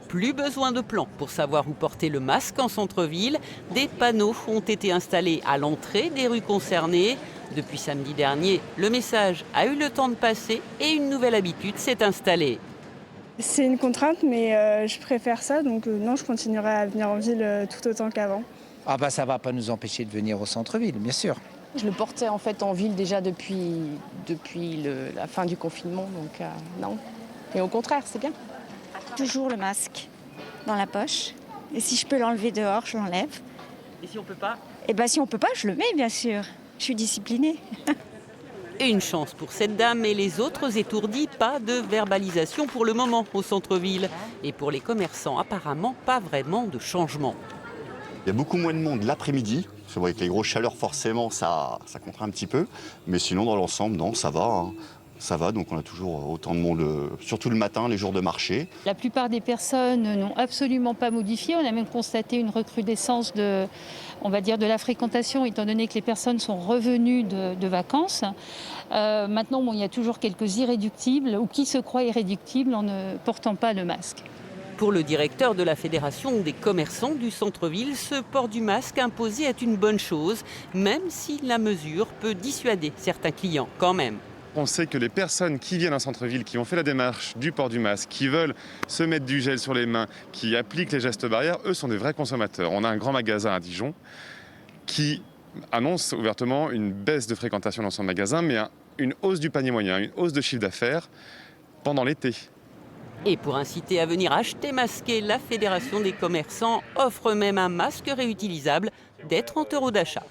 Plus besoin de plan pour savoir où porter le masque en centre-ville. Des panneaux ont été installés à l'entrée des rues concernées. Depuis samedi dernier, le message a eu le temps de passer et une nouvelle habitude s'est installée. C'est une contrainte, mais je préfère ça, donc non, je continuerai à venir en ville tout autant qu'avant. Ah bah ça va pas nous empêcher de venir au centre-ville, bien sûr. Je le portais en fait en ville déjà depuis la fin du confinement, donc non. Et au contraire, c'est bien. Toujours le masque dans la poche. Et si je peux l'enlever dehors, je l'enlève. Et si on peut pas? Et bien si on peut pas, je le mets bien sûr. Je suis disciplinée. Et une chance pour cette dame et les autres étourdis, pas de verbalisation pour le moment au centre-ville. Et pour les commerçants, apparemment, pas vraiment de changement. Il y a beaucoup moins de monde l'après-midi. C'est vrai que les grosses chaleurs, forcément, ça contraint un petit peu. Mais sinon, dans l'ensemble, non, ça va. Hein. Ça va, donc on a toujours autant de monde, surtout le matin, les jours de marché. La plupart des personnes n'ont absolument pas modifié. On a même constaté une recrudescence de la fréquentation, étant donné que les personnes sont revenues de vacances. Maintenant, il y a toujours quelques irréductibles ou qui se croient irréductibles en ne portant pas le masque. Pour le directeur de la Fédération des commerçants du centre-ville, ce port du masque imposé est une bonne chose, même si la mesure peut dissuader certains clients quand même. On sait que les personnes qui viennent en centre-ville, qui ont fait la démarche du port du masque, qui veulent se mettre du gel sur les mains, qui appliquent les gestes barrières, eux sont des vrais consommateurs. On a un grand magasin à Dijon qui annonce ouvertement une baisse de fréquentation dans son magasin, mais une hausse du panier moyen, une hausse de chiffre d'affaires pendant l'été. Et pour inciter à venir acheter masqué, la Fédération des commerçants offre même un masque réutilisable dès 30 € d'achat.